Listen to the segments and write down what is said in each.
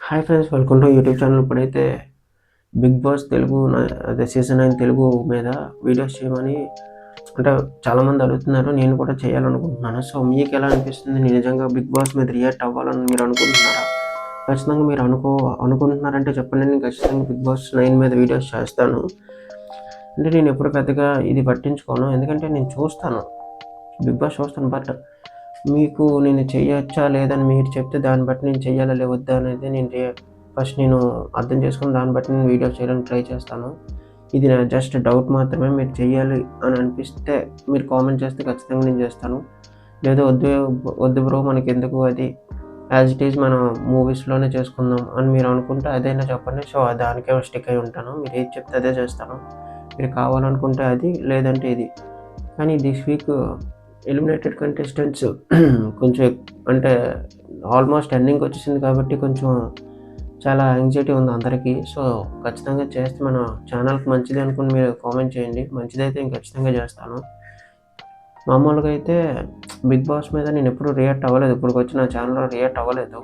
Hi friends, welcome to YouTube channel. ఇప్పుడైతే big boss Telugu అదే season 9 Telugu మీద వీడియోస్ చేయమని అంటే చాలామంది అడుగుతున్నారు. నేను కూడా చేయాలనుకుంటున్నాను. సో మీకు ఎలా అనిపిస్తుంది? నేను నిజంగా బిగ్ బాస్ మీద రియాక్ట్ అవ్వాలని మీరు అనుకుంటున్నారా? ఖచ్చితంగా మీరు అనుకుంటున్నారంటే చెప్పండి. నేను ఖచ్చితంగా బిగ్ బాస్ 9 మీద వీడియోస్ చేస్తాను. అంటే నేను ఎప్పుడు పెద్దగా ఇది పట్టించుకోను, ఎందుకంటే నేను చూస్తాను, బిగ్ బాస్ చూస్తాను. బట్ మీకు నేను చేయొచ్చా లేదని మీరు చెప్తే దాన్ని బట్టి నేను చెయ్యాలా వద్దా అనేది ఫస్ట్ నేను అర్థం చేసుకుని దాన్ని బట్టి నేను వీడియో చేయడానికి ట్రై చేస్తాను. ఇది నా జస్ట్ డౌట్ మాత్రమే. మీరు చెయ్యాలి అని అనిపిస్తే మీరు కామెంట్ చేస్తే ఖచ్చితంగా నేను చేస్తాను. లేదా వద్దు బ్రో, మనకెందుకు, అది యాజ్ ఇట్ ఈజ్ మనం మూవీస్లోనే చేసుకుందాం అని మీరు అనుకుంటే అదైనా చెప్పండి. సో దానికే స్టిక్ అయి ఉంటాను. మీరు ఏది చెప్తే అదే చేస్తాను. మీరు కావాలనుకుంటే అది, లేదంటే ఇది. కానీ దిస్ వీక్ ఎలిమినేటెడ్ కంటెస్టెంట్స్ కొంచెం అంటే ఆల్మోస్ట్ ఎండింగ్కి వచ్చేసింది కాబట్టి కొంచెం చాలా యాంగ్జైటీ ఉంది అందరికీ. సో ఖచ్చితంగా చేస్తే మన ఛానల్కి మంచిది అనుకుని మీరు కామెంట్ చేయండి. మంచిదైతే నేను ఖచ్చితంగా చేస్తాను. మామూలుగా అయితే బిగ్ బాస్ మీద నేను ఎప్పుడు రియాక్ట్ అవ్వలేదు, ఇప్పుడు వచ్చి నా ఛానల్లో రియాక్ట్ అవ్వలేదు.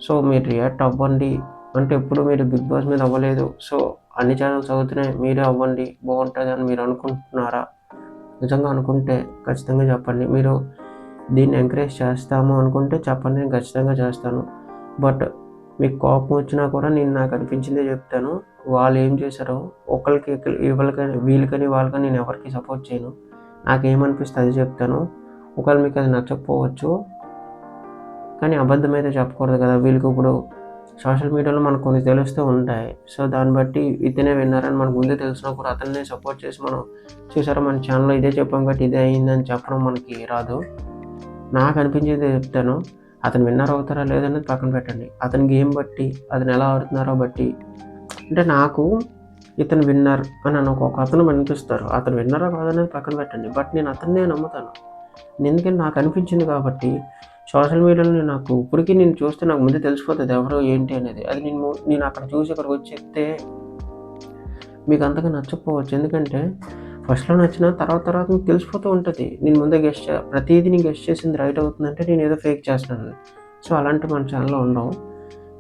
సో మీరు రియాక్ట్ అవ్వండి. అంటే ఎప్పుడు మీరు బిగ్ బాస్ మీద అవ్వలేదు, సో అన్ని ఛానల్స్ అవుతున్నాయి, మీరే అవ్వండి, బాగుంటుంది అని మీరు అనుకుంటున్నారా? నిజంగా అనుకుంటే ఖచ్చితంగా చెప్పండి. మీరు దీన్ని ఎంకరేజ్ చేస్తాము అనుకుంటే చెప్పండి, నేను ఖచ్చితంగా చేస్తాను. బట్ మీకు కోపం వచ్చినా కూడా నేను నాకు అనిపించిందే చెప్తాను. వాళ్ళు ఏం చేశారో ఒకరికి వీళ్ళకని వాళ్ళకని నేను ఎవరికి సపోర్ట్ చేయను. నాకేమనిపిస్తే అది చెప్తాను. ఒకవేళ మీకు అది నచ్చకపోవచ్చు, కానీ అబద్ధం అయితే చెప్పకూడదు కదా. వీళ్ళకి ఇప్పుడు సోషల్ మీడియాలో మనకు కొన్ని తెలుస్తూ ఉంటాయి. సో దాన్ని బట్టి ఇతనే విన్నారని మనకు ముందే తెలిసినా కూడా అతన్నే సపోర్ట్ చేసి మనం చూసారా మన ఛానల్లో ఇదే చెప్పాం కాబట్టి ఇదే అయిందని చెప్పడం మనకి రాదు. నాకు అనిపించేది చెప్తాను. అతను విన్నర్ అవుతారా లేదనేది పక్కన పెట్టండి. అతని గేమ్ బట్టి, అతను ఎలా ఆడుతున్నారో బట్టి, అంటే నాకు ఇతను విన్నర్ అని ఒక అతను అనిపిస్తారు. అతను విన్నరా కాదనేది పక్కన పెట్టండి. బట్ నేను అతన్నే నమ్ముతాను. ఎందుకంటే నాకు అనిపించింది కాబట్టి. సోషల్ మీడియాలో నాకు ఇప్పటికీ నేను చూస్తే నాకు ముందే తెలిసిపోతుంది ఎవరు ఏంటి అనేది. అది నేను అక్కడ చూసి ఇక్కడికి వచ్చి చెప్తే మీకు అంతగా నచ్చకపోవచ్చు. ఎందుకంటే ఫస్ట్లో నచ్చిన తర్వాత మీకు తెలిసిపోతూ ఉంటుంది. నేను ముందే ప్రతిదీ నేను గెస్ట్ చేసింది రైట్ అవుతుందంటే నేను ఏదో ఫేక్ చేస్తున్నాను. సో అలాంటి మన ఛానల్లో ఉండవు.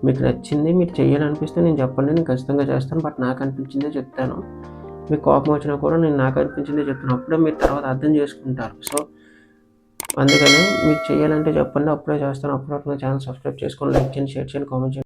మీకు నచ్చింది మీరు చేయాలనిపిస్తే నేను చెప్పండి, నేను ఖచ్చితంగా చేస్తాను. బట్ నాకు అనిపించిందే చెప్తాను. మీకు కోపం వచ్చినా కూడా నేను నాకు అనిపించిందే చెప్తాను. అప్పుడే మీరు తర్వాత అర్థం చేసుకుంటారు. సో అందుకని మీకు చేయాలంటే చెప్పండి, అప్పుడే చేస్తాను. అప్పటివరకు నా ఛానల్ సబ్స్క్రైబ్ చేసుకొని లైక్ చేయండి, షేర్ చేయండి, కామెంట్ చేయండి.